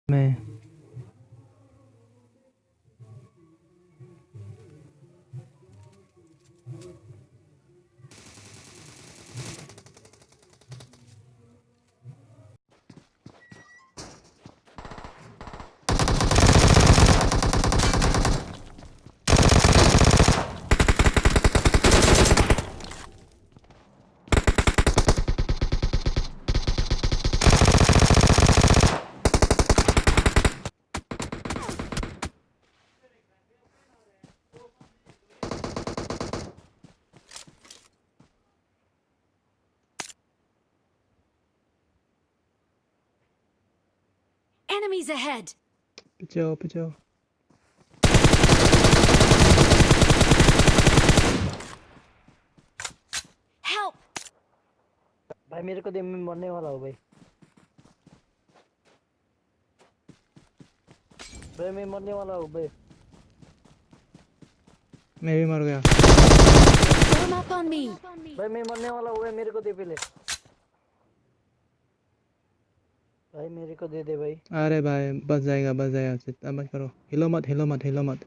मैं Enemies ahead! पीछे आओ Help! भाई मेरे को दे, मैं मरने वाला हूँ भाई। भाई मैं मरने वाला हूँ भाई। मैं भी मर गया। Form up on me! भाई मैं मरने वाला हूँ भाई, मेरे को दे पहले। भाई मेरे को दे दे भाई। अरे भाई बच जाएगा चिंता मत करो। हिलो मत